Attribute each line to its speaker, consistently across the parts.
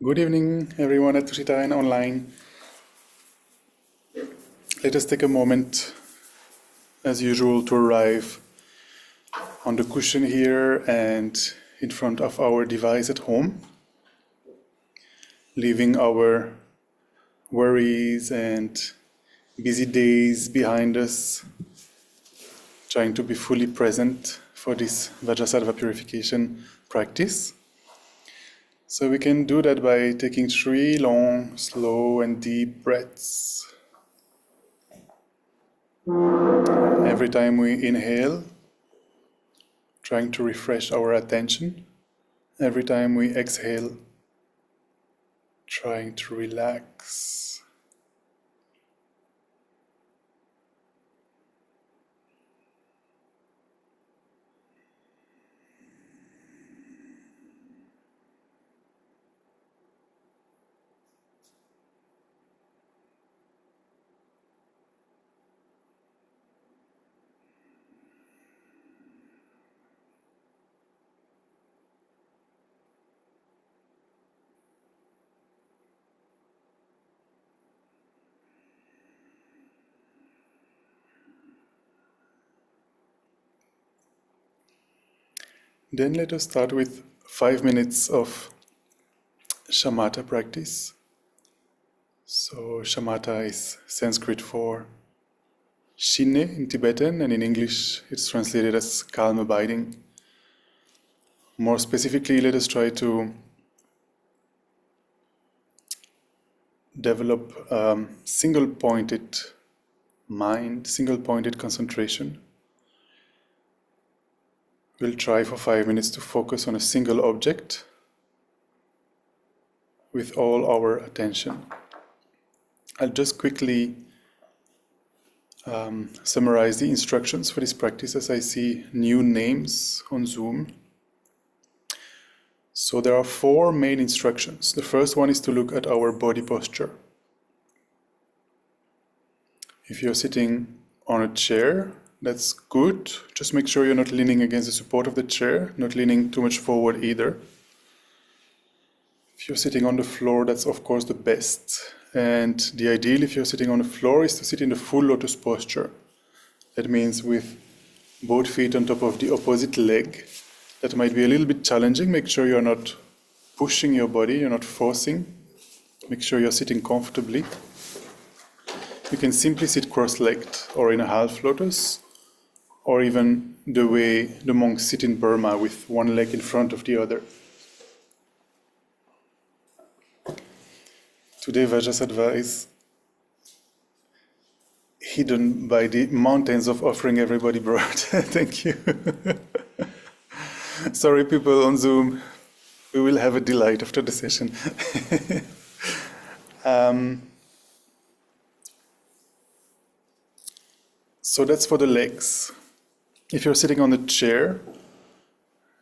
Speaker 1: Good evening, everyone at Tushita and online. Let us take a moment, as usual, to arrive on the cushion here and in front of our device at home, leaving our worries and busy days behind us, trying to be fully present for this Vajrasattva Purification practice. So we can do that by taking 3 long, slow and deep breaths. Every time we inhale, trying to refresh our attention. Every time we exhale, trying to relax. Then let us start with 5 minutes of shamatha practice. So shamatha is Sanskrit for shine in Tibetan, and in English it's translated as calm abiding. More specifically, let us try to develop single-pointed mind, single-pointed concentration. We'll try for 5 minutes to focus on a single object with all our attention. I'll just quickly summarize the instructions for this practice as I see new names on Zoom. So there are 4 main instructions. The first one is to look at our body posture. If you're sitting on a chair, that's good. Just make sure you're not leaning against the support of the chair, not leaning too much forward either. If you're sitting on the floor, that's of course the best. And the ideal, if you're sitting on the floor, is to sit in the full lotus posture. That means with both feet on top of the opposite leg. That might be a little bit challenging. Make sure you're not pushing your body, you're not forcing. Make sure you're sitting comfortably. You can simply sit cross-legged or in a half lotus, or even the way the monks sit in Burma with one leg in front of the other. Today Vajrasattva is hidden by the mountains of offering everybody brought. Thank you. Sorry people on Zoom, we will have a delight after the session. So that's for the legs. If you're sitting on a chair,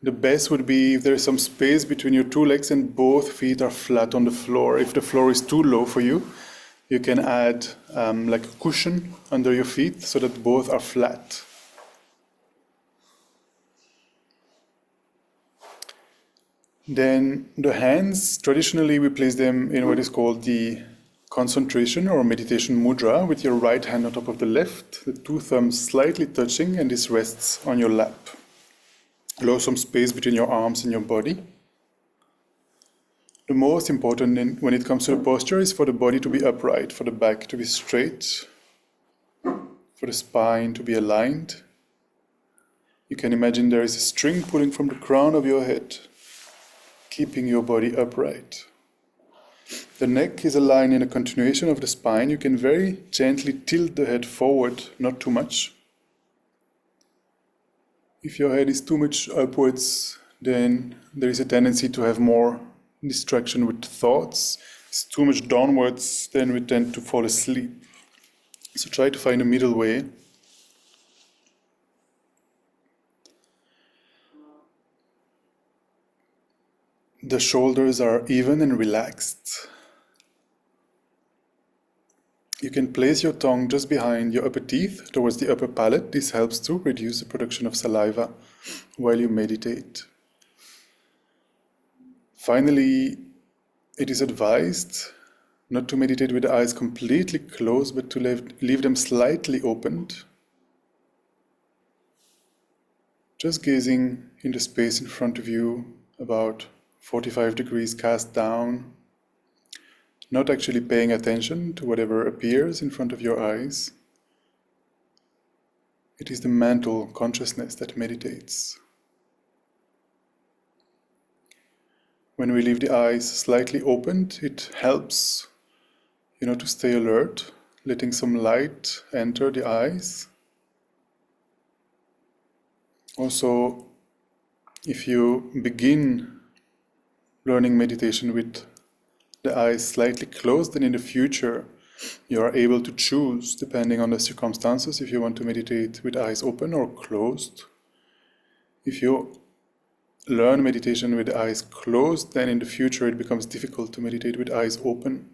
Speaker 1: the best would be if there is some space between your 2 legs and both feet are flat on the floor. If the floor is too low for you, you can add like a cushion under your feet so that both are flat. Then the hands, traditionally we place them in what is called the concentration or meditation mudra, with your right hand on top of the left, the 2 thumbs slightly touching, and this rests on your lap. Allow some space between your arms and your body. The most important when it comes to the posture is for the body to be upright, for the back to be straight, for the spine to be aligned. You can imagine there is a string pulling from the crown of your head, keeping your body upright. The neck is aligned in a continuation of the spine. You can very gently tilt the head forward, not too much. If your head is too much upwards, then there is a tendency to have more distraction with thoughts. If it's too much downwards, then we tend to fall asleep. So try to find a middle way. The shoulders are even and relaxed. You can place your tongue just behind your upper teeth, towards the upper palate. This helps to reduce the production of saliva while you meditate. Finally, it is advised not to meditate with the eyes completely closed, but to leave them slightly opened, just gazing in the space in front of you, about 45 degrees cast down, not actually paying attention to whatever appears in front of your eyes. It is the mental consciousness that meditates. When we leave the eyes slightly opened, it helps, to stay alert, letting some light enter the eyes. Also, if you begin learning meditation with the eyes slightly closed, then in the future you are able to choose, depending on the circumstances, if you want to meditate with eyes open or closed. If you learn meditation with the eyes closed, then in the future it becomes difficult to meditate with eyes open.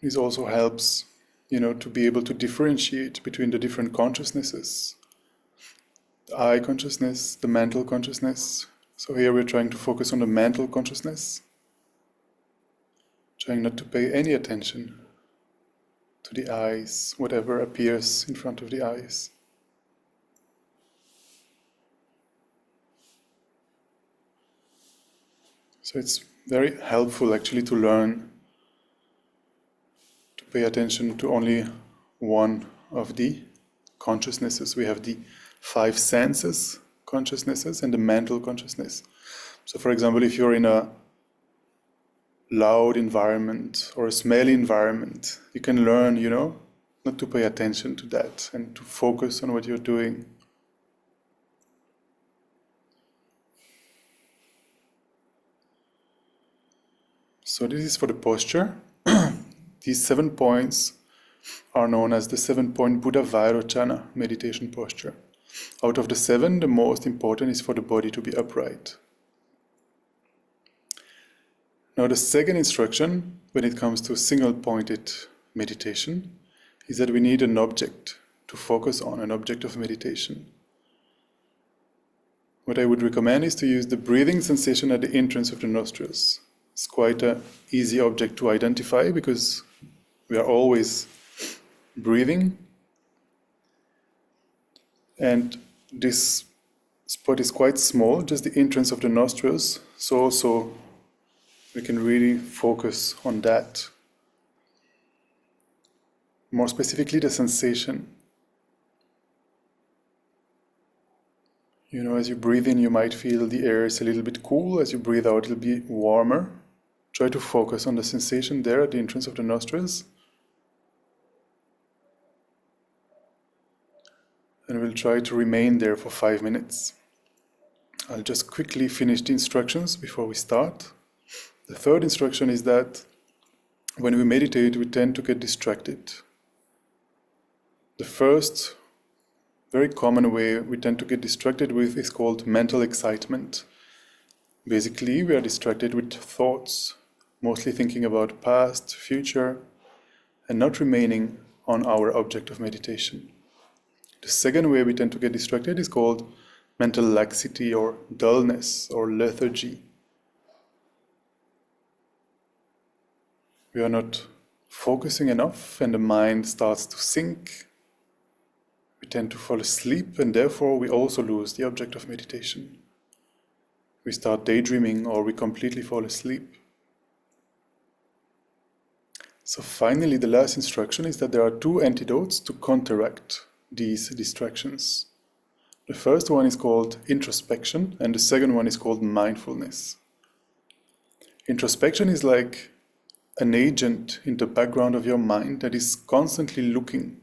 Speaker 1: This also helps, to be able to differentiate between the different consciousnesses. The eye consciousness, the mental consciousness. So here we're trying to focus on the mental consciousness, trying not to pay any attention to the eyes, whatever appears in front of the eyes. So it's very helpful actually to learn to pay attention to only one of the consciousnesses. We have the 5 senses consciousnesses and the mental consciousness. So for example, if you're in a loud environment or a smelly environment, you can learn, not to pay attention to that and to focus on what you're doing. So this is for the posture. These 7 points are known as the 7-point Buddha Vajrasattva meditation posture. Out of the 7, the most important is for the body to be upright. Now the second instruction, when it comes to single-pointed meditation, is that we need an object to focus on, an object of meditation. What I would recommend is to use the breathing sensation at the entrance of the nostrils. It's quite an easy object to identify because we are always breathing. And this spot is quite small, just the entrance of the nostrils. So also we can really focus on that. More specifically, the sensation. As you breathe in, you might feel the air is a little bit cool. As you breathe out, it'll be warmer. Try to focus on the sensation there at the entrance of the nostrils. And we'll try to remain there for 5 minutes. I'll just quickly finish the instructions before we start. The third instruction is that when we meditate, we tend to get distracted. The first very common way we tend to get distracted with is called mental excitement. Basically, we are distracted with thoughts, mostly thinking about past, future, and not remaining on our object of meditation. The second way we tend to get distracted is called mental laxity or dullness or lethargy. We are not focusing enough and the mind starts to sink. We tend to fall asleep and therefore we also lose the object of meditation. We start daydreaming or we completely fall asleep. So finally, the last instruction is that there are 2 antidotes to counteract these distractions. The first one is called introspection and the second one is called mindfulness. Introspection is like an agent in the background of your mind that is constantly looking.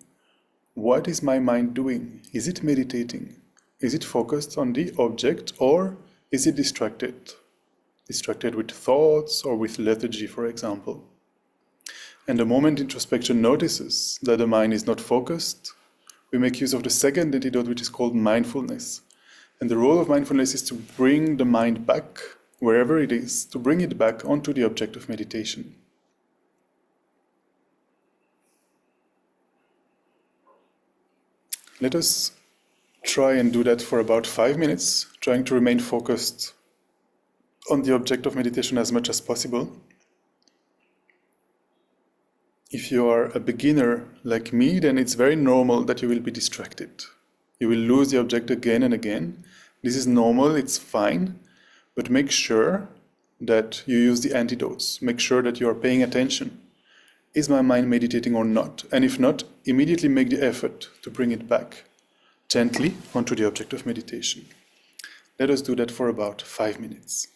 Speaker 1: What is my mind doing? Is it meditating? Is it focused on the object or is it distracted? Distracted with thoughts or with lethargy, for example. And the moment introspection notices that the mind is not focused, we make use of the second antidote, which is called mindfulness. And the role of mindfulness is to bring the mind back, wherever it is, to bring it back onto the object of meditation. Let us try and do that for about 5 minutes, trying to remain focused on the object of meditation as much as possible. If you are a beginner like me, then it's very normal that you will be distracted. You will lose the object again and again. This is normal, it's fine, but make sure that you use the antidotes. Make sure that you are paying attention. Is my mind meditating or not? And if not, immediately make the effort to bring it back gently onto the object of meditation. Let us do that for about 5 minutes.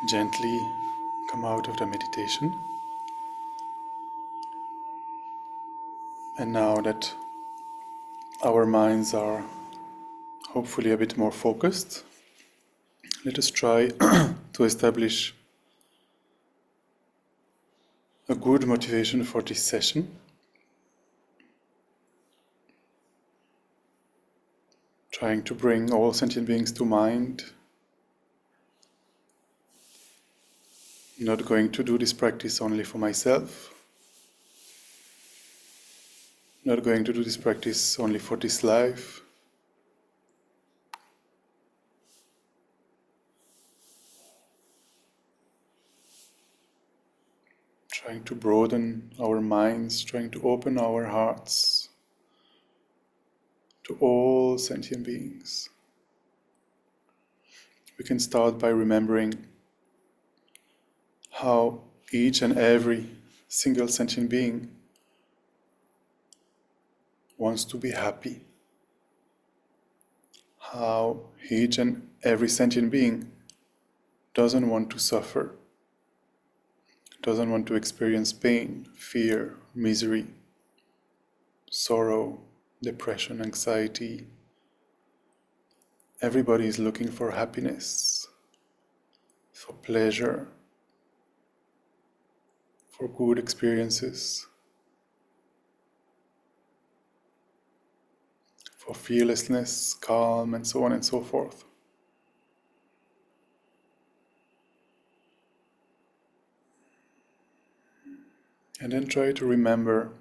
Speaker 1: gently come out of the meditation. And now that our minds are hopefully a bit more focused, let us try to establish a good motivation for this session. Trying to bring all sentient beings to mind. Not going to do this practice only for myself. Not going to do this practice only for this life. Trying to broaden our minds, trying to open our hearts to all sentient beings. We can start by remembering how each and every single sentient being wants to be happy. How each and every sentient being doesn't want to suffer, doesn't want to experience pain, fear, misery, sorrow, depression, anxiety. Everybody is looking for happiness, for pleasure, for good experiences, for fearlessness, calm, and so on and so forth. And then try to remember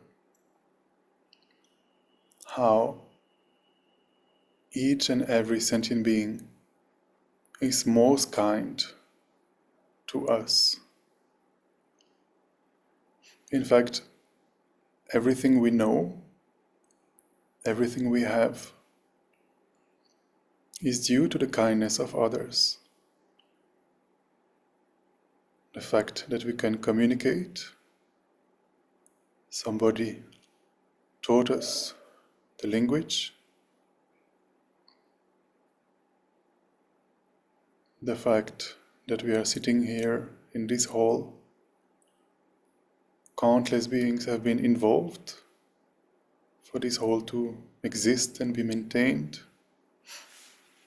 Speaker 1: how each and every sentient being is most kind to us. In fact, everything we know, everything we have, is due to the kindness of others. The fact that we can communicate, somebody taught us the language, the fact that we are sitting here in this hall, countless beings have been involved for this hall to exist and be maintained.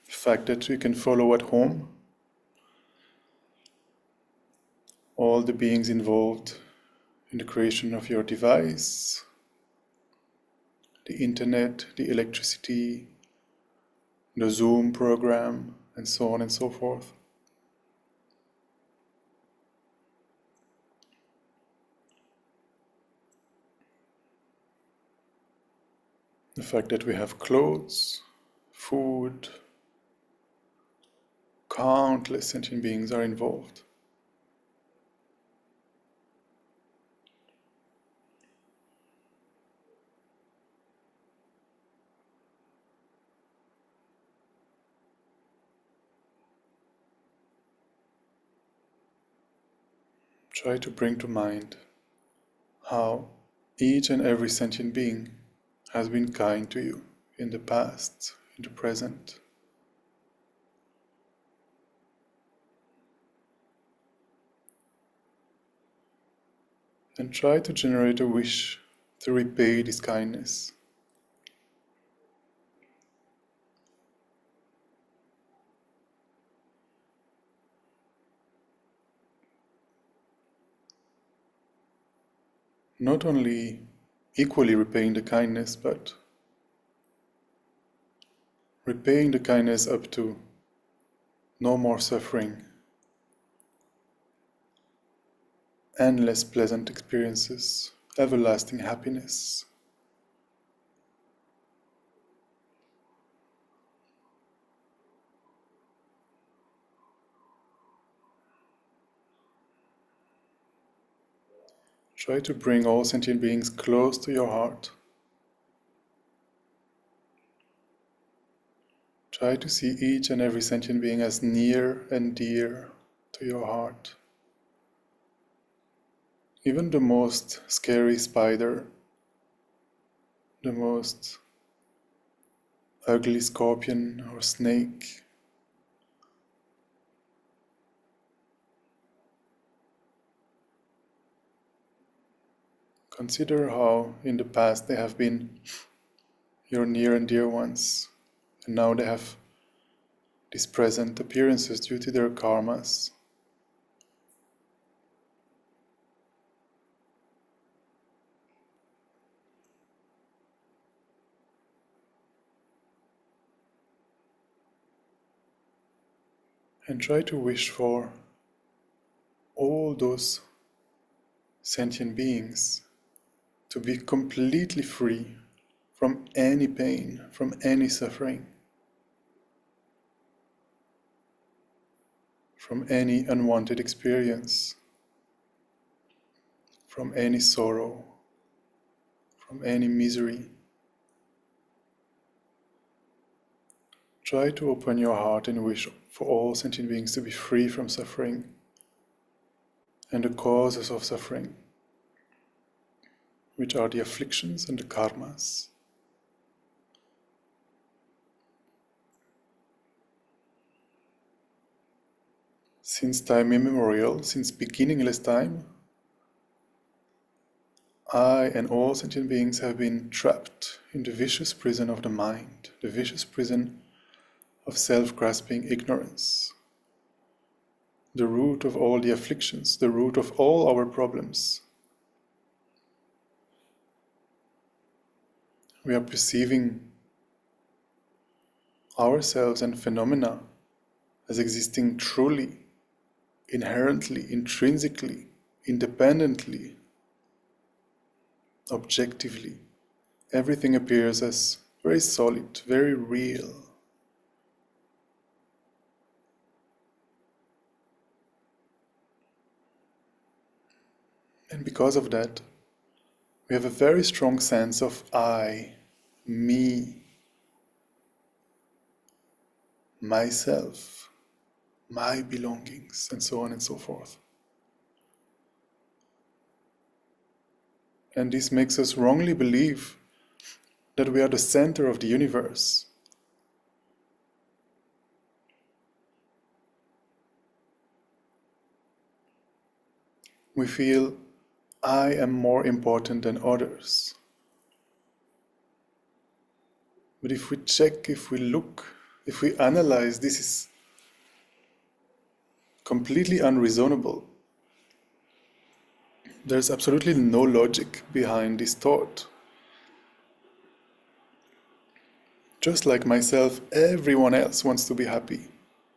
Speaker 1: The fact that we can follow at home all the beings involved in the creation of your device, the internet, the electricity, the Zoom program, and so on and so forth. The fact that we have clothes, food, countless sentient beings are involved. Try to bring to mind how each and every sentient being has been kind to you in the past, in the present. And try to generate a wish to repay this kindness. Not only equally repaying the kindness, but repaying the kindness up to no more suffering, endless pleasant experiences, everlasting happiness. Try to bring all sentient beings close to your heart. Try to see each and every sentient being as near and dear to your heart. Even the most scary spider, the most ugly scorpion or snake, Consider how in the past they have been your near and dear ones, and now they have these present appearances due to their karmas. And try to wish for all those sentient beings to be completely free from any pain, from any suffering, from any unwanted experience, from any sorrow, from any misery. Try to open your heart and wish for all sentient beings to be free from suffering and the causes of suffering, which are the afflictions and the karmas. Since time immemorial, since beginningless time, I and all sentient beings have been trapped in the vicious prison of the mind, the vicious prison of self-grasping ignorance, the root of all the afflictions, the root of all our problems. We are perceiving ourselves and phenomena as existing truly, inherently, intrinsically, independently, objectively. Everything appears as very solid, very real. And because of that, we have a very strong sense of I, me, myself, my belongings, and so on and so forth. And this makes us wrongly believe that we are the center of the universe. We feel I am more important than others. But if we check, if we look, if we analyze, this is completely unreasonable. There's absolutely no logic behind this thought. Just like myself, everyone else wants to be happy.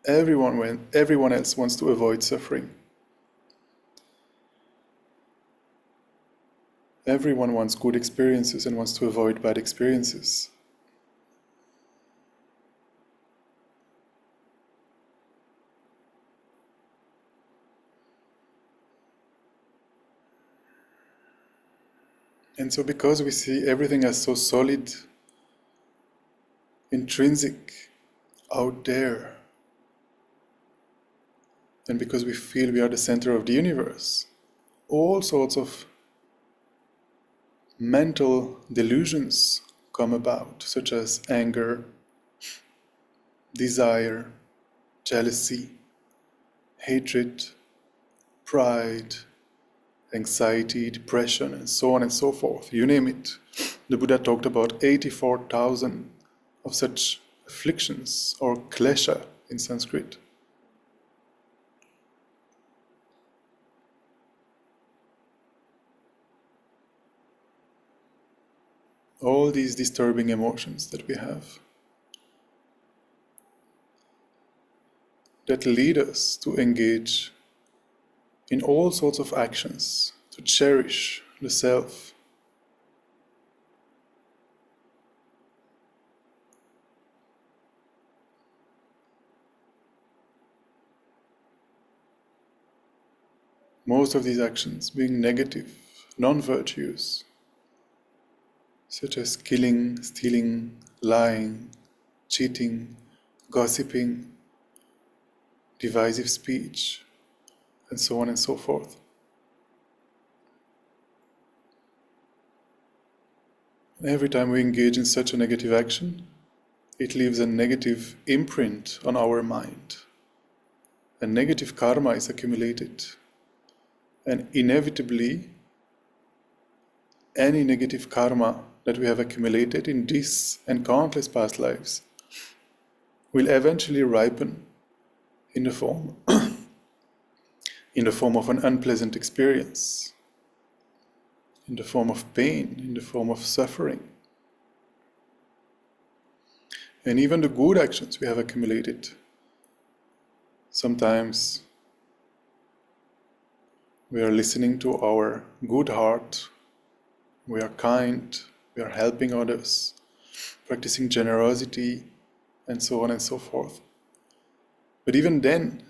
Speaker 1: Everyone else wants to avoid suffering. Everyone wants good experiences and wants to avoid bad experiences. And so because we see everything as so solid, intrinsic, out there, and because we feel we are the center of the universe, all sorts of mental delusions come about, such as anger, desire, jealousy, hatred, pride, anxiety, depression, and so on and so forth. You name it. The Buddha talked about 84,000 of such afflictions, or klesha in Sanskrit. All these disturbing emotions that we have that lead us to engage in all sorts of actions to cherish the self. Most of these actions being negative, non-virtuous, such as killing, stealing, lying, cheating, gossiping, divisive speech, and so on and so forth. Every time we engage in such a negative action, it leaves a negative imprint on our mind. A negative karma is accumulated, and inevitably any negative karma that we have accumulated in this and countless past lives will eventually ripen in the form of an unpleasant experience, in the form of pain, in the form of suffering. And even the good actions we have accumulated, sometimes we are listening to our good heart, we are kind, we are helping others, practicing generosity, and so on and so forth. But even then,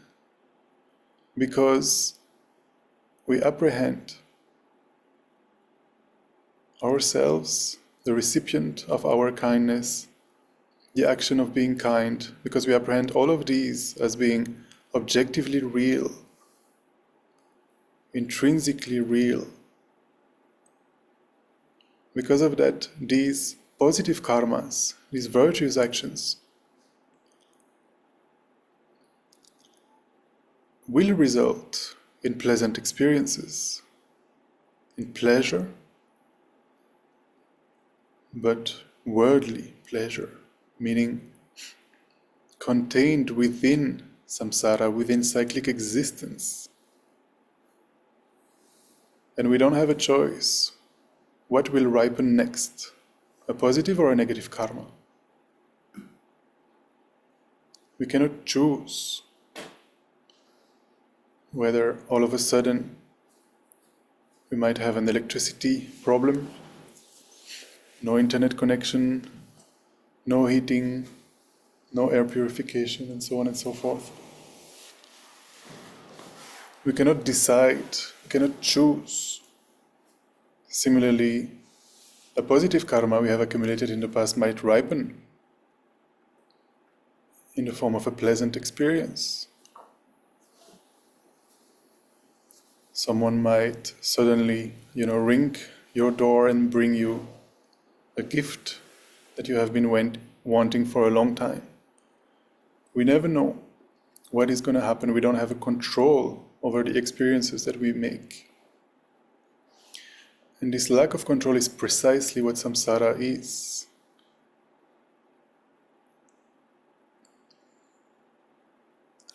Speaker 1: because we apprehend ourselves, the recipient of our kindness, the action of being kind, because we apprehend all of these as being objectively real, intrinsically real. Because of that, these positive karmas, these virtuous actions, will result in pleasant experiences, in pleasure, but worldly pleasure, meaning contained within samsara, within cyclic existence. And we don't have a choice. What will ripen next? A positive or a negative karma? We cannot choose whether all of a sudden we might have an electricity problem, no internet connection, no heating, no air purification, and so on and so forth. We cannot decide, we cannot choose. Similarly, a positive karma we have accumulated in the past might ripen in the form of a pleasant experience. Someone might suddenly, ring your door and bring you a gift that you have been wanting for a long time. We never know what is going to happen. We don't have a control over the experiences that we make. And this lack of control is precisely what samsara is.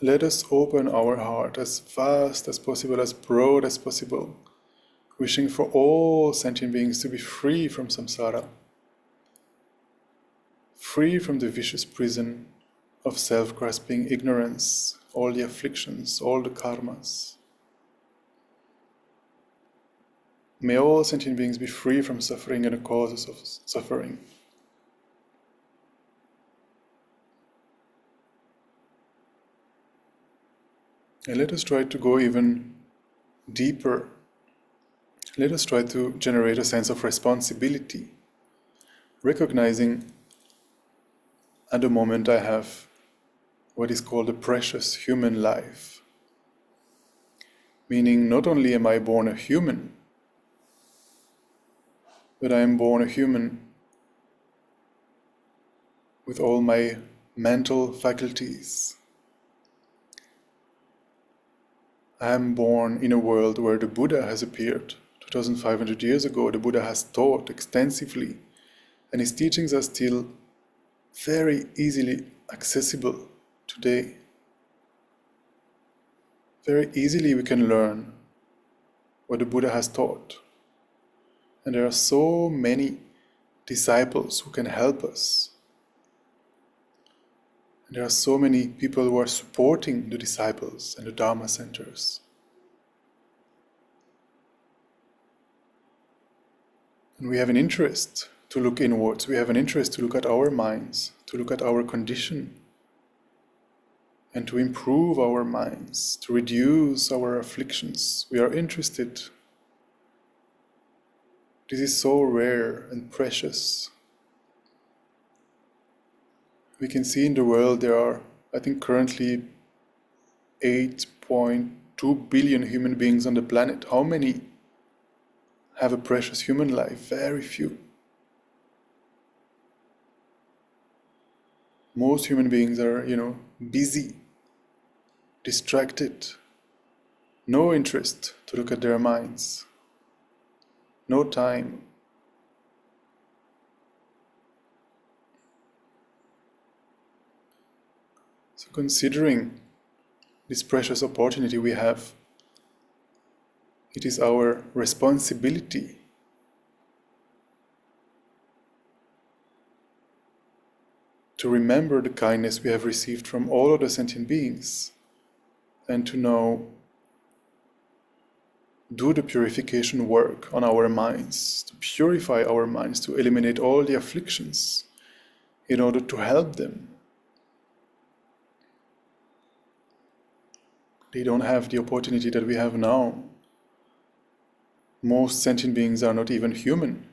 Speaker 1: Let us open our heart as vast as possible, as broad as possible, wishing for all sentient beings to be free from samsara, free from the vicious prison of self-grasping ignorance, all the afflictions, all the karmas. May all sentient beings be free from suffering and the causes of suffering. And let us try to go even deeper. Let us try to generate a sense of responsibility, recognizing at the moment I have what is called a precious human life. Meaning, not only am I born a human, but I am born a human with all my mental faculties. I am born in a world where the Buddha has appeared. 2,500 years ago, the Buddha has taught extensively, and his teachings are still very easily accessible today. Very easily we can learn what the Buddha has taught. And there are so many disciples who can help us. And there are so many people who are supporting the disciples and the Dharma centers. And we have an interest to look inwards. We have an interest to look at our minds, to look at our condition, and to improve our minds, to reduce our afflictions. We are interested. This is so rare and precious. We can see in the world there are, I think, currently 8.2 billion human beings on the planet. How many have a precious human life? Very few. Most human beings are, busy, distracted, no interest to look at their minds, no time, considering this precious opportunity we have. It is our responsibility to remember the kindness we have received from all other sentient beings and to now do the purification work on our minds, to purify our minds, to eliminate all the afflictions in order to help them. They don't have the opportunity that we have now. Most sentient beings are not even human.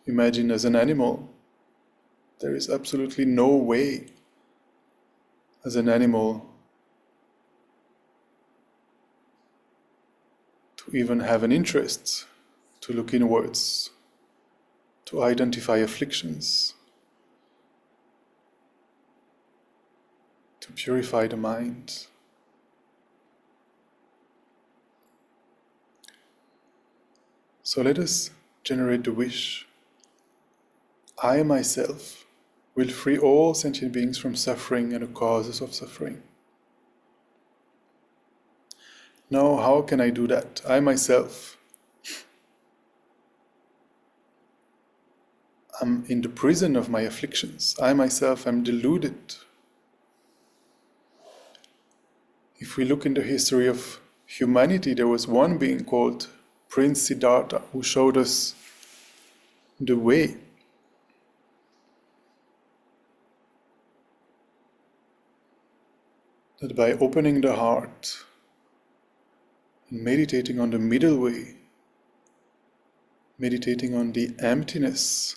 Speaker 1: Imagine as an animal. There is absolutely no way as an animal to even have an interest to look inwards, to identify afflictions, to purify the mind. So let us generate the wish. I myself will free all sentient beings from suffering and the causes of suffering. Now, how can I do that? I myself am in the prison of my afflictions. I myself am deluded. If we look in the history of humanity, there was one being called Prince Siddhartha who showed us the way. That by opening the heart and meditating on the middle way, meditating on the emptiness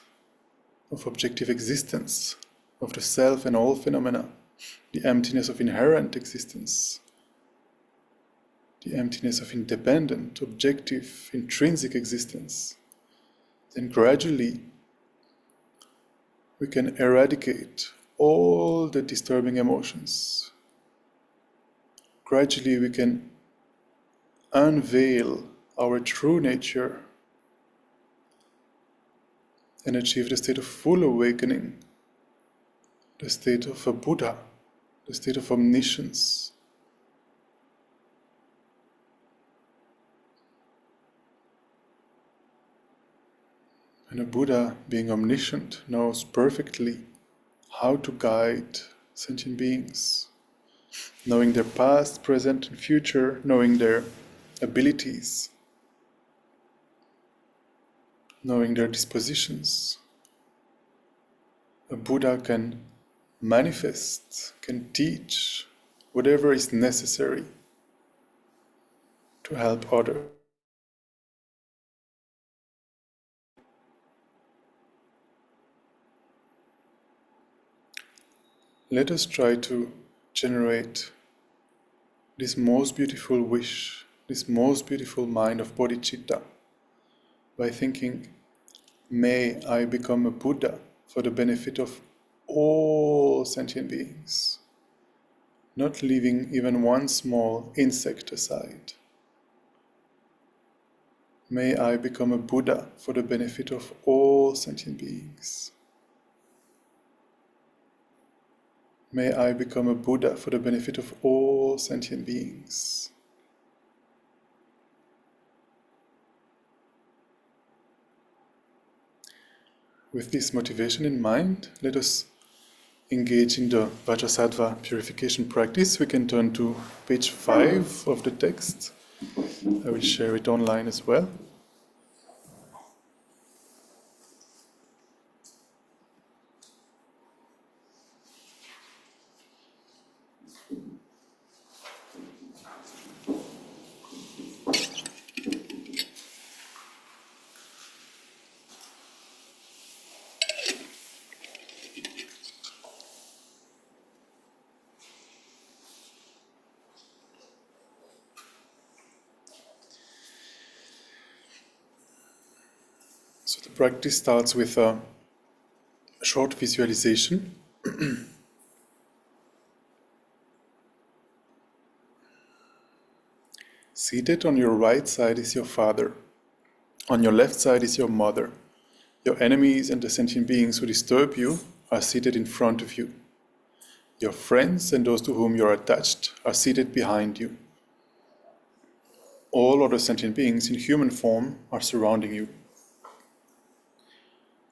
Speaker 1: of objective existence, of the self and all phenomena, the emptiness of inherent existence, the emptiness of independent, objective, intrinsic existence, then gradually we can eradicate all the disturbing emotions. Gradually we can unveil our true nature and achieve the state of full awakening, the state of a Buddha, the state of omniscience. And a Buddha, being omniscient, knows perfectly how to guide sentient beings, knowing their past, present, and future, knowing their abilities, knowing their dispositions. A Buddha can manifest, can teach whatever is necessary to help others. Let us try to generate this most beautiful wish, this most beautiful mind of bodhicitta by thinking, may I become a Buddha for the benefit of all sentient beings, not leaving even one small insect aside. May I become a Buddha for the benefit of all sentient beings. May I become a Buddha for the benefit of all sentient beings. With this motivation in mind, let us engage in the Vajrasattva purification practice. We can turn to page 5 of the text. I will share it online as well. So the practice starts with a short visualization. Seated on your right side is your father. On your left side is your mother. Your enemies and the sentient beings who disturb you are seated in front of you. Your friends and those to whom you are attached are seated behind you. All other sentient beings in human form are surrounding you.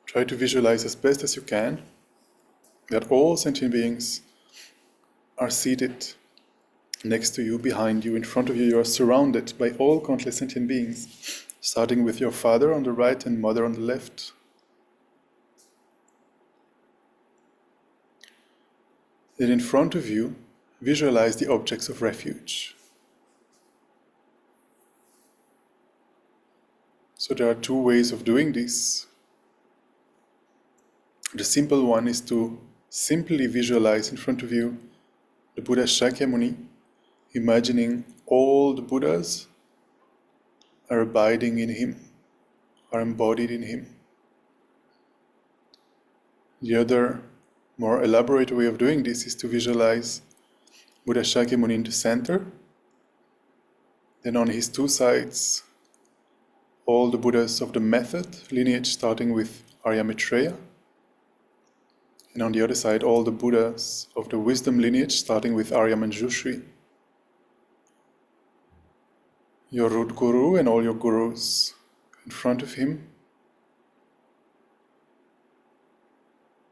Speaker 1: Try to visualize as best as you can that all sentient beings are seated next to you, behind you, in front of you. You are surrounded by all countless sentient beings, starting with your father on the right and mother on the left. Then in front of you, visualize the objects of refuge. So there are two ways of doing this. The simple one is to simply visualize in front of you the Buddha Shakyamuni, imagining all the Buddhas are abiding in him, are embodied in him. The other, more elaborate way of doing this is to visualize Buddha Shakyamuni in the center, then on his two sides, all the Buddhas of the method lineage, starting with Arya Maitreya, and on the other side, all the Buddhas of the wisdom lineage, starting with Arya Manjushri. Your root guru and all your gurus in front of him,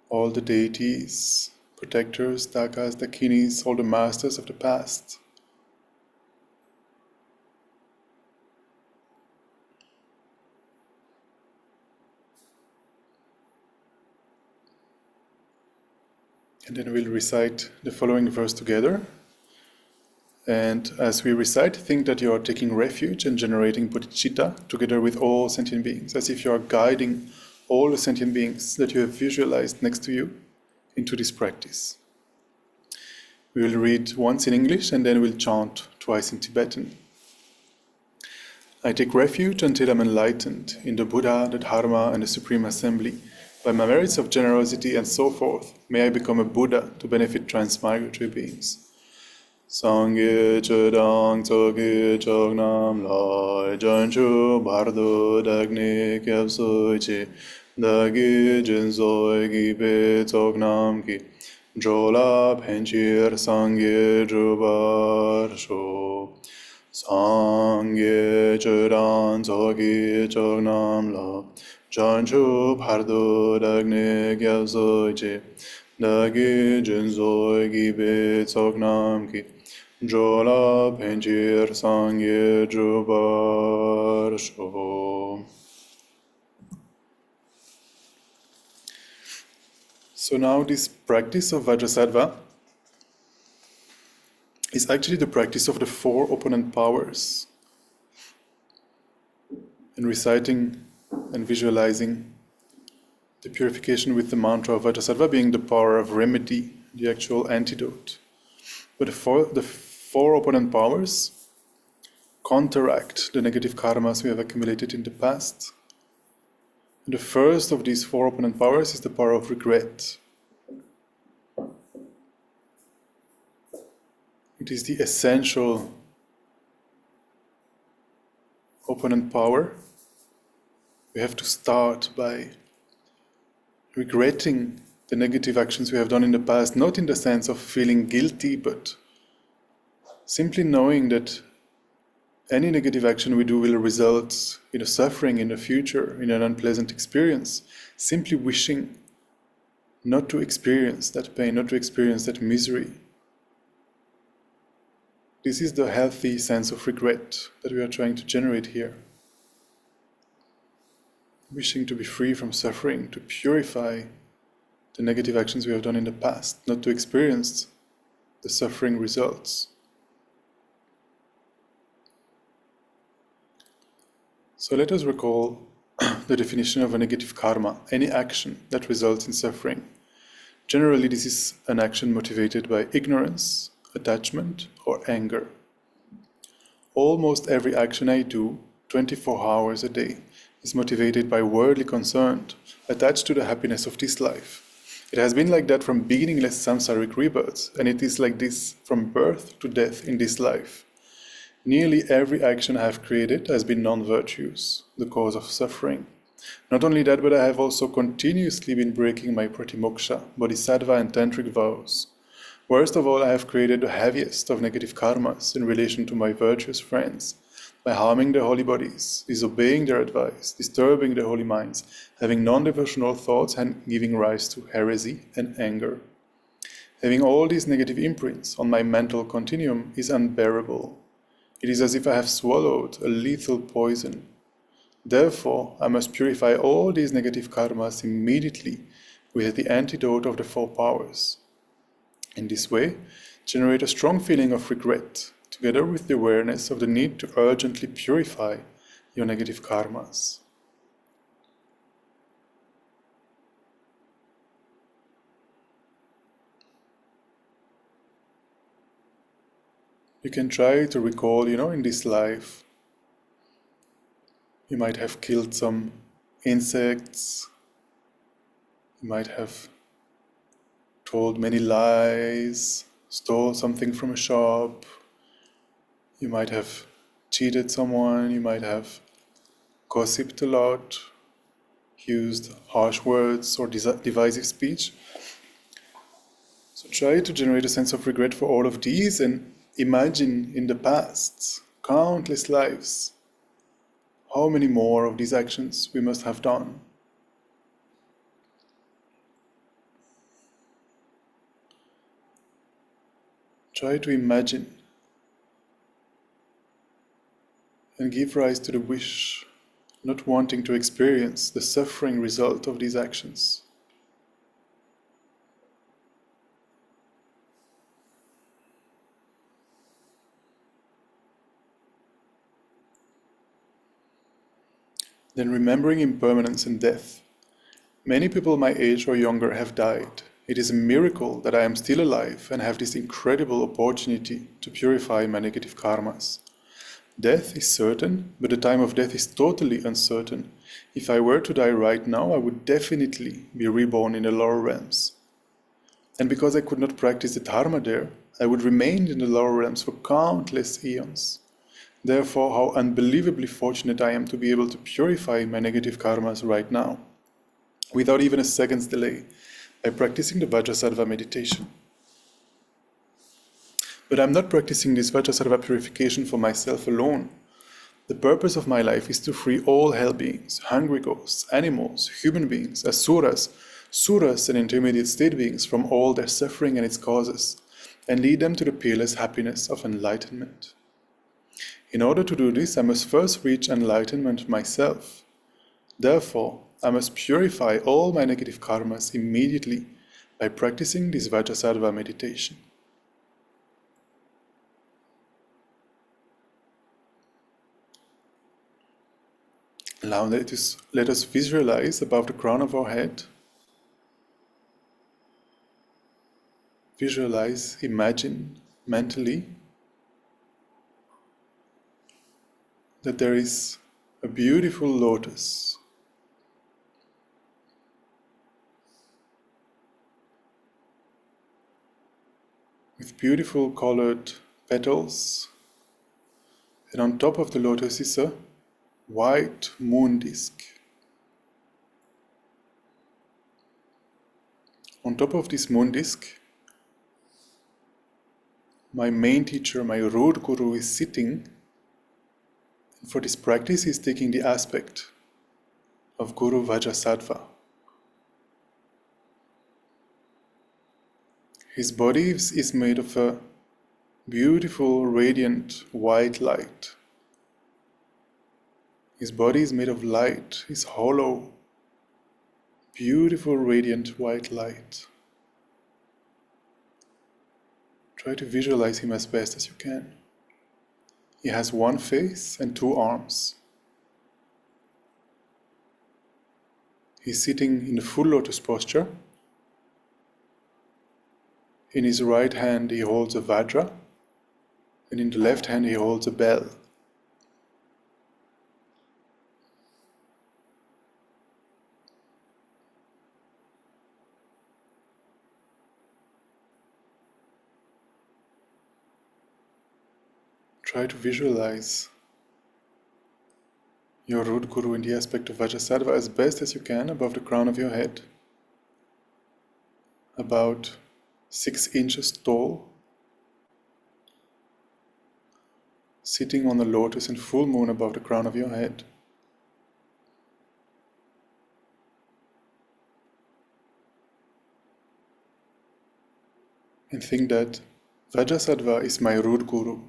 Speaker 1: all the deities, protectors, dakas, dakinis, all the masters of the past. And then we'll recite the following verse together. And as we recite, think that you are taking refuge and generating bodhicitta together with all sentient beings, as if you are guiding all the sentient beings that you have visualized next to you into this practice. We will read once in English and then we'll chant twice in Tibetan. I take refuge until I'm enlightened in the Buddha, the Dharma, and the Supreme Assembly. By my merits of generosity and so forth, may I become a Buddha to benefit transmigratory beings. Sangye chedang tsoge chognam lai janchu bardo dagne kyapsoi che dagi jinsoi gibe tsognam ki jola penchir sangye drubar sho. Sangye chedang tsoge chognam lai janchu bardo dagne kyapsoi che dagi jinsoi gibe tsognam ki jola penchir sangye drubar sho. So now this practice of Vajrasattva is actually the practice of the four opponent powers. And reciting and visualizing the purification with the mantra of Vajrasattva being the power of remedy, the actual antidote. But the four opponent powers counteract the negative karmas we have accumulated in the past. And the first of these four opponent powers is the power of regret. It is the essential opponent power. We have to start by regretting the negative actions we have done in the past, not in the sense of feeling guilty, but simply knowing that any negative action we do will result in a suffering in the future, in an unpleasant experience, simply wishing not to experience that pain, not to experience that misery. This is the healthy sense of regret that we are trying to generate here. Wishing to be free from suffering, to purify the negative actions we have done in the past, not to experience the suffering results. So let us recall the definition of a negative karma, any action that results in suffering. Generally, this is an action motivated by ignorance, attachment, or anger. Almost every action I do, 24 hours a day, is motivated by worldly concern, attached to the happiness of this life. It has been like that from beginningless samsaric rebirths, and it is like this from birth to death in this life. Nearly every action I have created has been non-virtuous, the cause of suffering. Not only that, but I have also continuously been breaking my pratimoksha, bodhisattva and tantric vows, First of all, I have created the heaviest of negative karmas in relation to my virtuous friends, by harming their holy bodies, disobeying their advice, disturbing their holy minds, having non-devotional thoughts and giving rise to heresy and anger. Having all these negative imprints on my mental continuum is unbearable. It is as if I have swallowed a lethal poison. Therefore, I must purify all these negative karmas immediately with the antidote of the four powers. In this way, generate a strong feeling of regret, together with the awareness of the need to urgently purify your negative karmas. You can try to recall, in this life, you might have killed some insects, you might have told many lies, stole something from a shop, you might have cheated someone, you might have gossiped a lot, used harsh words or divisive speech. So try to generate a sense of regret for all of these and imagine in the past, countless lives, how many more of these actions we must have done. Try to imagine and give rise to the wish, not wanting to experience the suffering result of these actions. Then remembering impermanence and death. Many people my age or younger have died. It is a miracle that I am still alive and have this incredible opportunity to purify my negative karmas. Death is certain, but the time of death is totally uncertain. If I were to die right now, I would definitely be reborn in the lower realms. And because I could not practice the Dharma there, I would remain in the lower realms for countless eons. Therefore, how unbelievably fortunate I am to be able to purify my negative karmas right now, without even a second's delay, by practicing the Vajrasattva meditation. But I'm not practicing this Vajrasattva purification for myself alone. The purpose of my life is to free all hell beings, hungry ghosts, animals, human beings, asuras, suras and intermediate state beings from all their suffering and its causes, and lead them to the peerless happiness of enlightenment. In order to do this, I must first reach enlightenment myself. Therefore, I must purify all my negative karmas immediately by practicing this Vajrasattva meditation. Now let us visualize above the crown of our head. Visualize, imagine mentally that there is a beautiful lotus with beautiful colored petals, and on top of the lotus is a white moon disk. On top of this moon disk, my main teacher, my root guru, is sitting. And for this practice, he is taking the aspect of Guru Vajrasattva. His body is made of a beautiful, radiant, white light. His body is made of light, is hollow, beautiful, radiant, white light. Try to visualize him as best as you can. He has one face and two arms. He's sitting in the full lotus posture. In his right hand he holds a Vajra, and in the left hand he holds a bell. Try to visualize your root guru in the aspect of Vajrasattva as best as you can above the crown of your head, about 6 inches tall, sitting on the lotus and full moon above the crown of your head. And think that Vajrasattva is my root guru,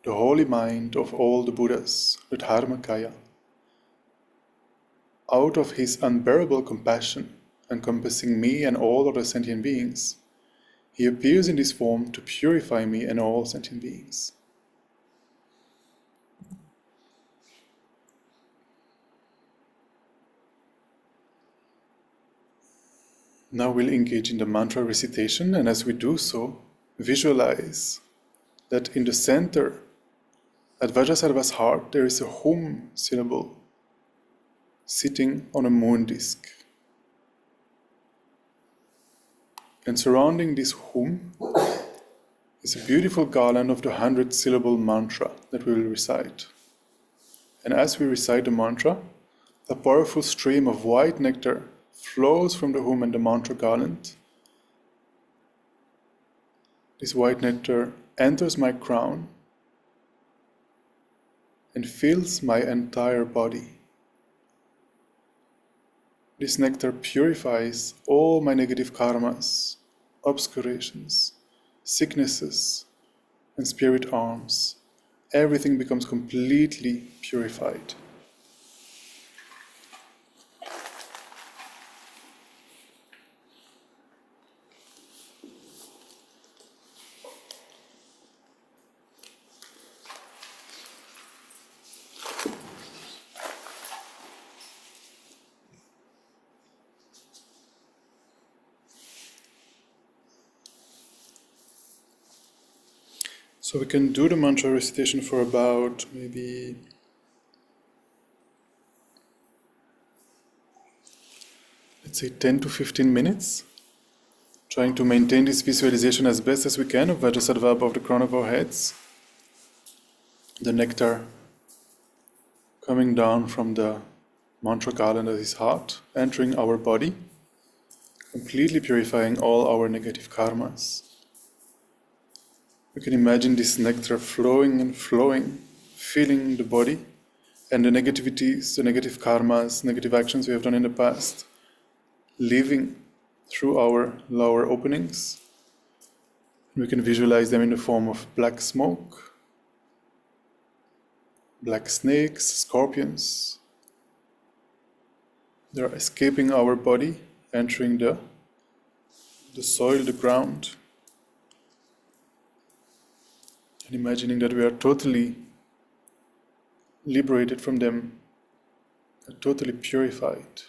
Speaker 1: the holy mind of all the Buddhas, the Dharmakaya. Out of his unbearable compassion, encompassing me and all other sentient beings, he appears in this form to purify me and all sentient beings. Now we'll engage in the mantra recitation, and as we do so, visualize that in the center, at Vajrasattva's heart, there is a hum syllable sitting on a moon disk. And surrounding this hum is a beautiful garland of the 100-syllable mantra that we will recite. And as we recite the mantra, a powerful stream of white nectar flows from the hum and the mantra garland. This white nectar enters my crown and fills my entire body. This nectar purifies all my negative karmas, obscurations, sicknesses, and spirit arms. Everything becomes completely purified. So we can do the mantra recitation for about maybe 10 to 15 minutes, trying to maintain this visualization as best as we can of Vajrasattva above the crown of our heads, the nectar coming down from the mantra garland at his heart, entering our body, completely purifying all our negative karmas. We can imagine this nectar flowing and flowing, filling the body, and the negativities, the negative karmas, negative actions we have done in the past, living through our lower openings. We can visualize them in the form of black smoke, black snakes, scorpions. They are escaping our body, entering the soil, the ground, and imagining that we are totally liberated from them, totally purified.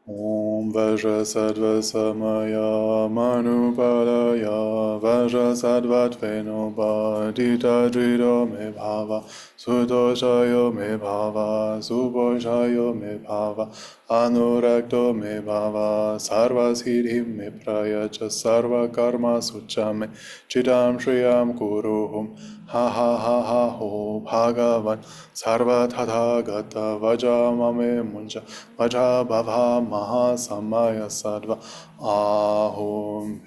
Speaker 1: Om Vajrasattva Samaya Manupalaya Vajrasattva Tveno Badita Drido Me Bhava Sudoshayo Me Bhava Suboshayo Me Bhava Anurakto Me Bhava Sarva Siddhim Me Prayacha Sarva Karma Suchame Chidam Shriyam Kuruhum Ha ha ha ha ho Bhagavan Sarva Tathagata Vajamame Munja Vaja Bhava Maha Samaya Sattva Ahom.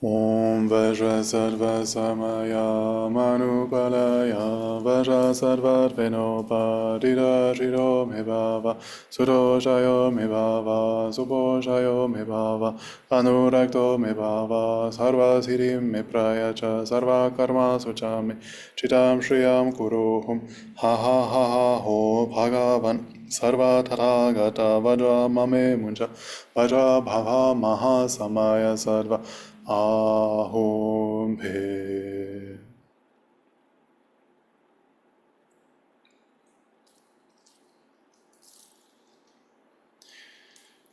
Speaker 1: Om Vajrasattva Samaya Manupalaya Vajrasattva Venopadira Shiro Mebhava Sudojayo Mebhava Subhojayo Mebhava Anurakto Mebhava Sarva Siddhim Meprayacha Sarva Karma Suchame Chitam Shriyam Kuruhum Ha Ha Ha Ha Ho Bhagavan Sarva Tathagata Vajra Mame Muncha Vajra Bhava Maha Samaya Sarva Ahom Pe.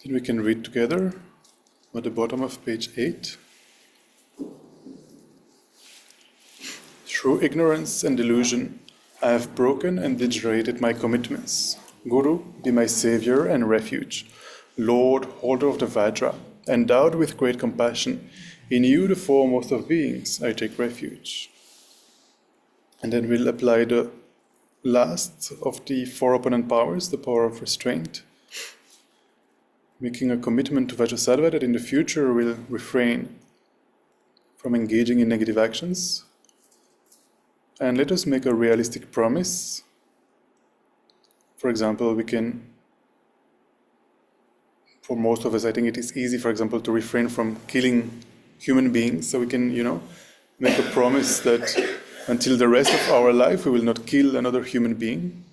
Speaker 1: Then we can read together at the bottom of page 8. Through ignorance and delusion, I have broken and degenerated my commitments. Guru, be my savior and refuge. Lord, holder of the Vajra, endowed with great compassion, in you, the foremost of beings, I take refuge. And then we'll apply the last of the 4 opponent powers, the power of restraint, making a commitment to Vajrasattva that in the future will refrain from engaging in negative actions. And let us make a realistic promise. For example, we can, for most of us, I think it is easy, for example, to refrain from killing human beings. So we can, make a promise that until the rest of our life, we will not kill another human being.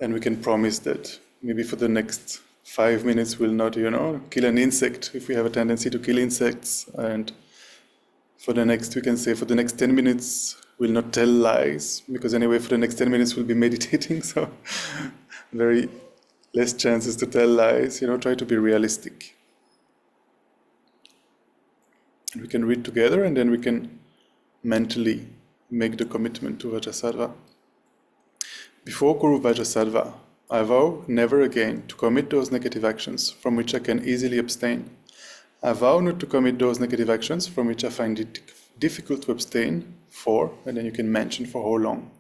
Speaker 1: And we can promise that maybe for the next 5 minutes, we'll not, kill an insect if we have a tendency to kill insects. And for the next, we can say for the next 10 minutes, we'll not tell lies, because anyway, for the next 10 minutes, we'll be meditating. So very less chances to tell lies, try to be realistic. And we can read together, and then we can mentally make the commitment to Vajrasattva. Before Guru Vajrasattva, I vow never again to commit those negative actions from which I can easily abstain. I vow not to commit those negative actions from which I find it difficult to abstain for, and then you can mention for how long.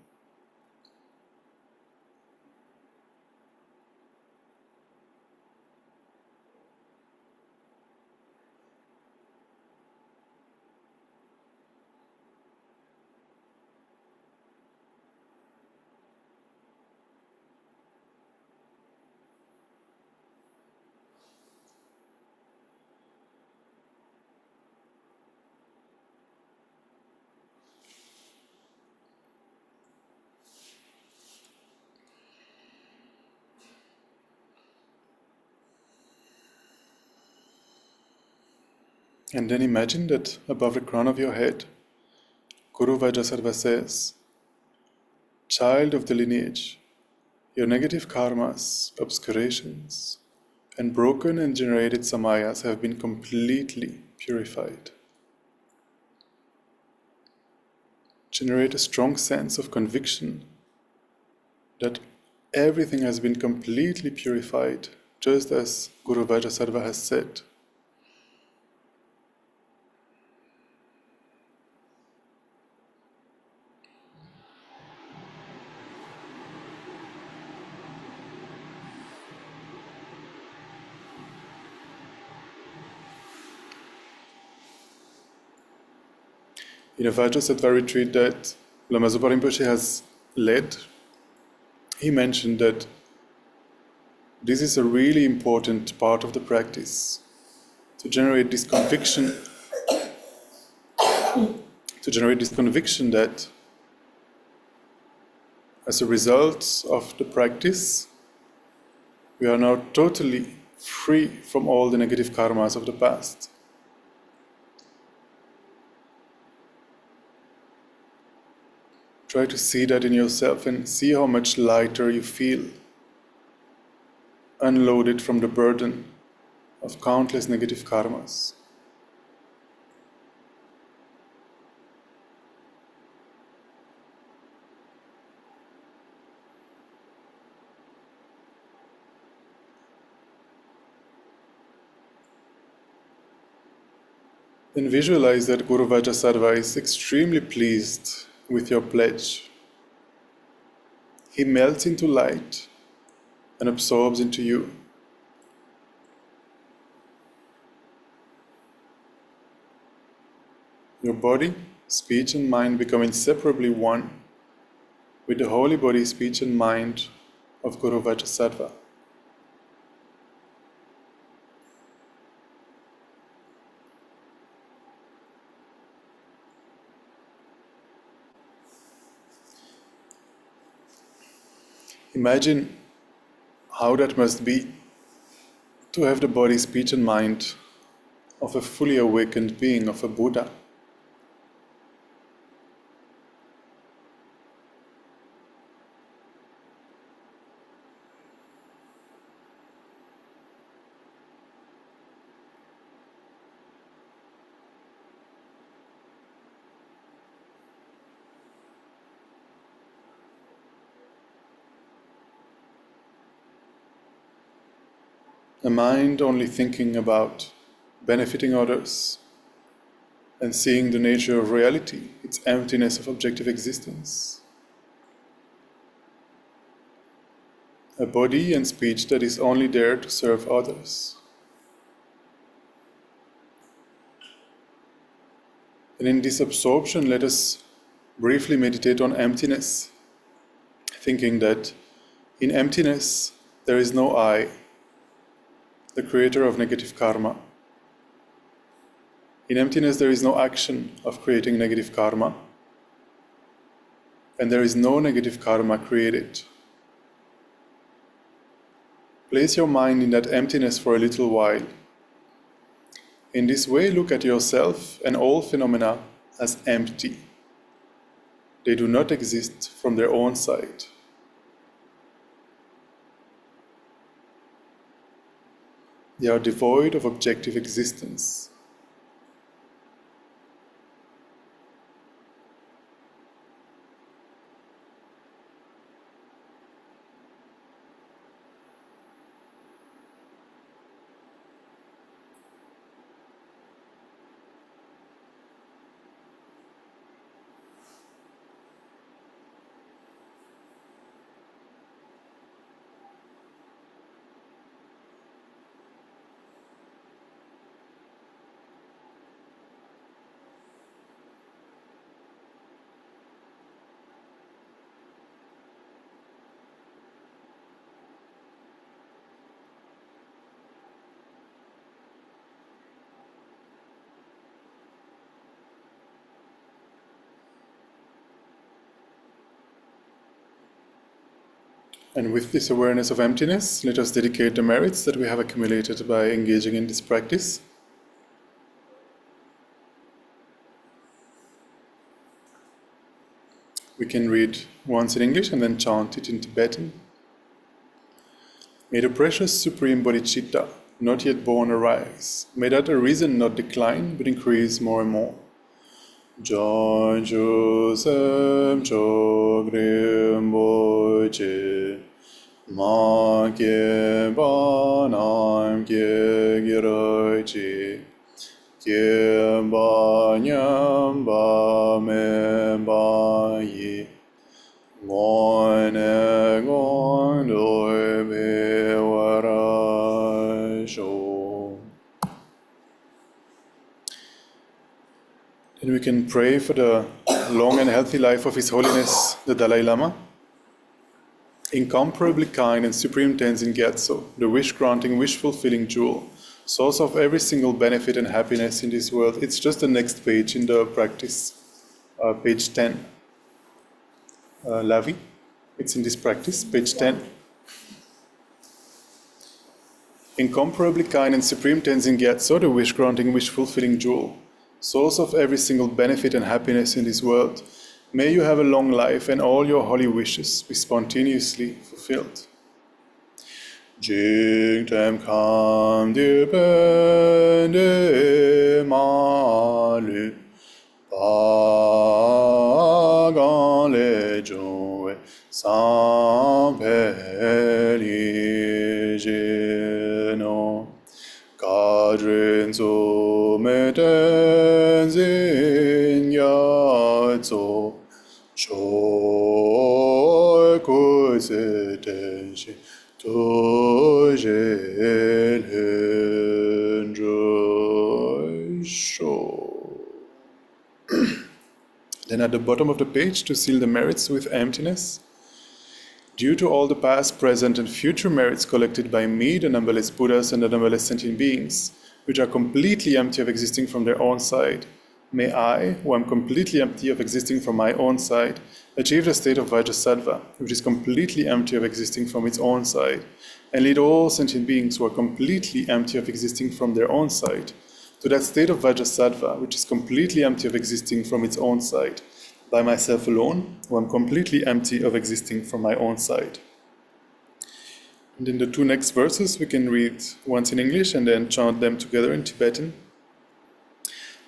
Speaker 1: And then imagine that above the crown of your head, Guru Vajrasattva says, child of the lineage, your negative karmas, obscurations, and broken and generated samayas have been completely purified. Generate a strong sense of conviction that everything has been completely purified, just as Guru Vajrasattva has said. In a Vajrasattva retreat that Lama Zopa Rinpoche has led, he mentioned that this is a really important part of the practice, to generate this conviction, that as a result of the practice, we are now totally free from all the negative karmas of the past. Try to see that in yourself and see how much lighter you feel, unloaded from the burden of countless negative karmas. Then visualize that Guru Vajrasattva is extremely pleased with your pledge. He melts into light and absorbs into you. Your body, speech and mind become inseparably one with the holy body, speech and mind of Guru Vajrasattva. Imagine how that must be to have the body, speech and mind of a fully awakened being, of a Buddha. a mind only thinking about benefiting others and seeing the nature of reality, its emptiness of objective existence. A body and speech that is only there to serve others. And in this absorption, let us briefly meditate on emptiness, thinking that in emptiness there is no I, the creator of negative karma. In emptiness there is no action of creating negative karma, and there is no negative karma created. Place your mind in that emptiness for a little while. In this way, look at yourself and all phenomena as empty. They do not exist from their own side. They are devoid of objective existence. And with this awareness of emptiness, let us dedicate the merits that we have accumulated by engaging in this practice. We can read once in English and then chant it in Tibetan. May the precious Supreme Bodhicitta, not yet born, arise. May that arisen not decline, but increase more and more. Jai Joseph Jogrim Boche Ma Ge Banam Ge Girochi Ge Banyam Ba Me Ba Yi Goine Gondoi Be Warasho. Then we can pray for the long and healthy life of His Holiness the Dalai Lama, incomparably kind and supreme Tenzin Gyatso, the wish-granting, wish-fulfilling jewel, source of every single benefit and happiness in this world. It's just the next page in the practice, page 10. Lavi, it's in this practice, page 10. Incomparably kind and supreme Tenzin Gyatso, the wish-granting, wish-fulfilling jewel, source of every single benefit and happiness in this world, may you have a long life and all your holy wishes be spontaneously fulfilled. Jingtem kam dipende malu pagan le joe sampeli geno kadrin zo meten zin yazo choi kuze tenshi tojel henjoy sho. Then at the bottom of the page, to seal the merits with emptiness, due to all the past, present, and future merits collected by me, the numberless Buddhas and the numberless sentient beings, which are completely empty of existing from their own side, may I, who am completely empty of existing from my own side, achieve the state of Vajrasattva, which is completely empty of existing from its own side, and lead all sentient beings who are completely empty of existing from their own side to that state of Vajrasattva, which is completely empty of existing from its own side, by myself alone, who am completely empty of existing from my own side. And in the two next verses, we can read once in English and then chant them together in Tibetan.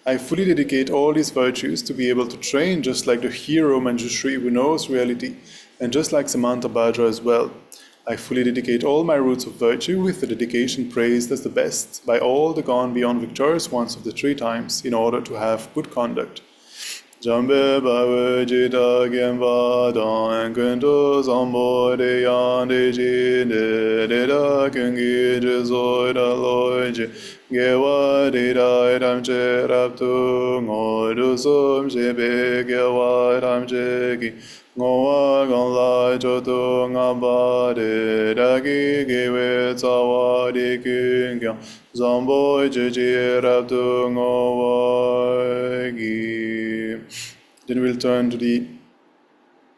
Speaker 1: I fully dedicate all these virtues to be able to train just like the hero Manjushri who knows reality, and just like Samantha Bhadra as well. I fully dedicate all my roots of virtue with the dedication praised as the best by all the gone beyond victorious ones of the three times in order to have good conduct. Jambe bawe jita genpa dan kunto sambo de yan de ji de da kungi je zoi da loi ji gewa de da ram che rap tu ngo du som je be gewa ram che ki ngo wa gong la cho tu nga ba de da ki ge we tsa wa de kun kyang zambo je je rap tu ngo wa gi. Then we'll turn to the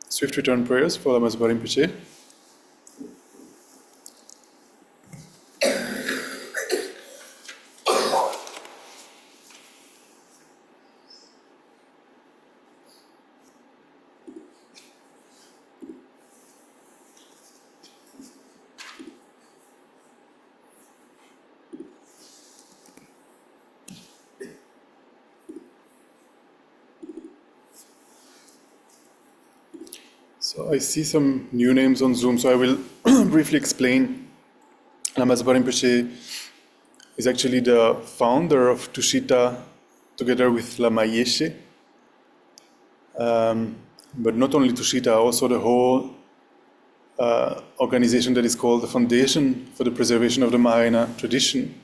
Speaker 1: swift return prayers for Lama Zopa Rinpoche. So I see some new names on Zoom, so I will briefly explain. Lama Zopa Rinpoche is actually the founder of Tushita together with Lama Yeshe. But not only Tushita, also the whole organization that is called the Foundation for the Preservation of the Mahayana Tradition,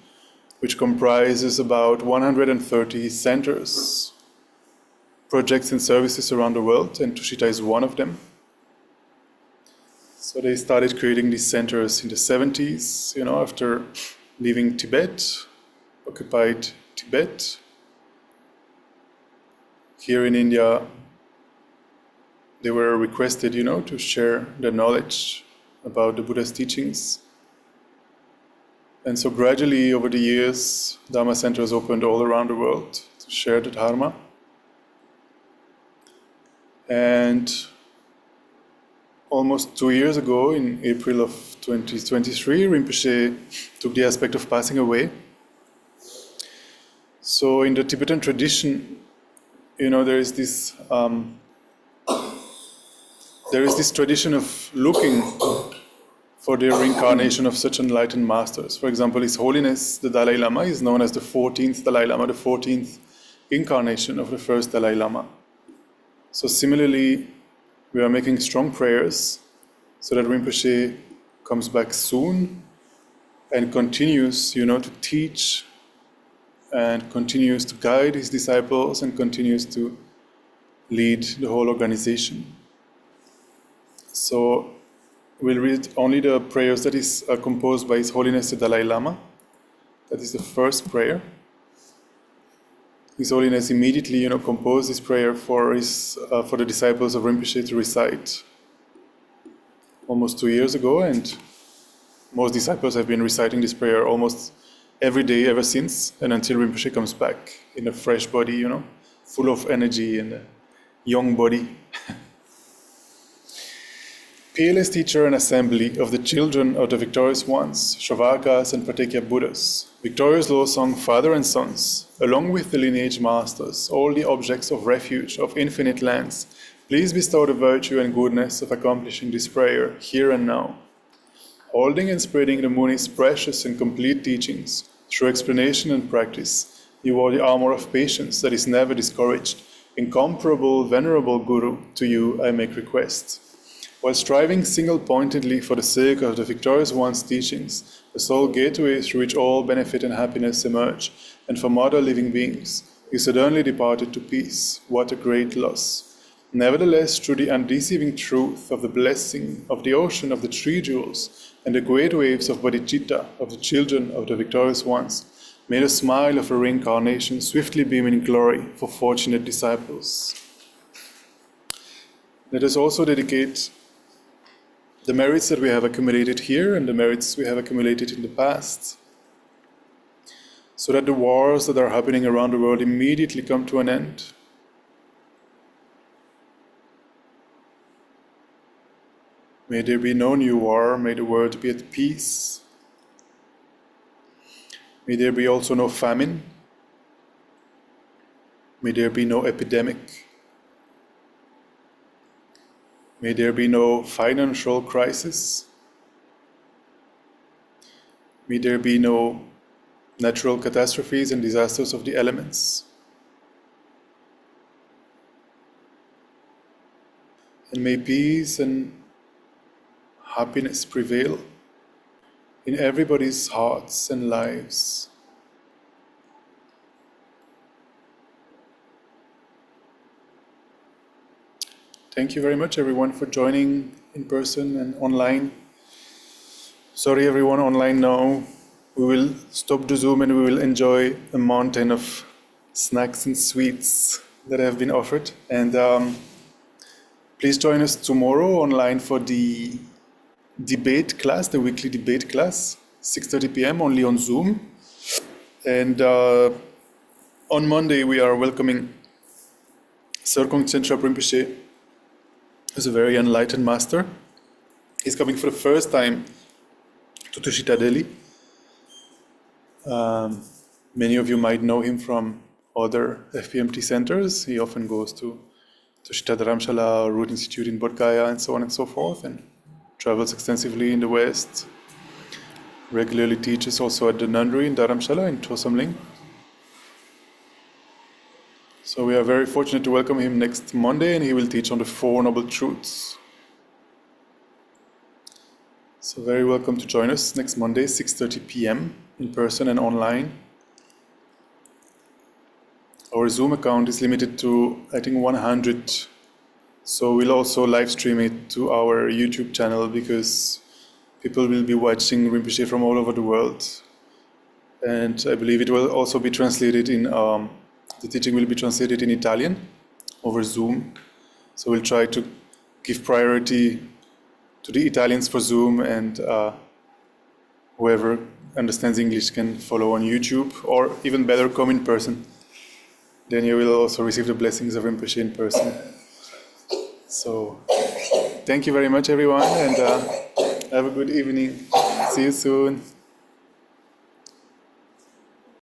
Speaker 1: which comprises about 130 centers, projects and services around the world, and Tushita is one of them. So they started creating these centers in the 70s, after leaving Tibet, occupied Tibet. Here in India, they were requested, to share their knowledge about the Buddha's teachings. And so gradually, over the years, Dharma centers opened all around the world to share the Dharma. And almost 2 years ago, in April of 2023, Rinpoche took the aspect of passing away. So in the Tibetan tradition, there is this tradition of looking for the reincarnation of such enlightened masters. For example, His Holiness the Dalai Lama is known as the 14th Dalai Lama, the 14th incarnation of the first Dalai Lama. So similarly, we are making strong prayers so that Rinpoche comes back soon and continues, to teach and continues to guide his disciples and continues to lead the whole organization. So we'll read only the prayers that is composed by His Holiness the Dalai Lama. That is the first prayer. His Holiness immediately, composed this prayer for the disciples of Rinpoche to recite almost 2 years ago, and most disciples have been reciting this prayer almost every day ever since, and until Rinpoche comes back in a fresh body, full of energy and a young body. Peerless teacher and assembly of the children of the victorious ones, Shravakas and Pratyekya Buddhas, victorious law song father and sons, along with the lineage masters, all the objects of refuge of infinite lands, please bestow the virtue and goodness of accomplishing this prayer here and now. Holding and spreading the Muni's precious and complete teachings through explanation and practice, you are the armor of patience that is never discouraged. Incomparable, venerable Guru, to you I make request. While striving single-pointedly for the sake of the victorious one's teachings, the sole gateway through which all benefit and happiness emerge, and from other living beings, you suddenly departed to peace. What a great loss! Nevertheless, through the undeceiving truth of the blessing of the ocean of the three jewels and the great waves of bodhicitta of the children of the victorious ones, may the smile of a reincarnation swiftly beam in glory for fortunate disciples. Let us also dedicate the merits that we have accumulated here and the merits we have accumulated in the past, so that the wars that are happening around the world immediately come to an end. May there be no new war, may the world be at peace. May there be also no famine. May there be no epidemic. May there be no financial crisis. May there be no natural catastrophes and disasters of the elements. And may peace and happiness prevail in everybody's hearts and lives. Thank you very much, everyone, for joining in person and online. Sorry, everyone online now. We will stop the Zoom and we will enjoy a mountain of snacks and sweets that have been offered. And please join us tomorrow online for the debate class, the weekly debate class, 6:30 p.m. only on Zoom. And on Monday we are welcoming Serkong Tsentrab Rinpoche, who's a very enlightened master. He's coming for the first time to Tushita, Delhi. Many of you might know him from other FPMT centers. He often goes to Tushita Dharamshala, Root Institute in Bodh Gaya, and so on and so forth, and travels extensively in the West. Regularly teaches also at the nunnery in Dharamshala in Tosamling. So we are very fortunate to welcome him next Monday, and he will teach on the Four Noble Truths. So very welcome to join us next Monday, 6:30 p.m. in person and online. Our Zoom account is limited to, I think, 100. So we'll also live stream it to our YouTube channel because people will be watching Rinpoche from all over the world. And I believe it will also be translated in, the teaching will be translated in Italian over Zoom. So we'll try to give priority to the Italians for Zoom, and whoever understands English can follow on YouTube, or even better, come in person. Then you will also receive the blessings of Rinpoche in person. So thank you very much, everyone, and have a good evening. See you soon.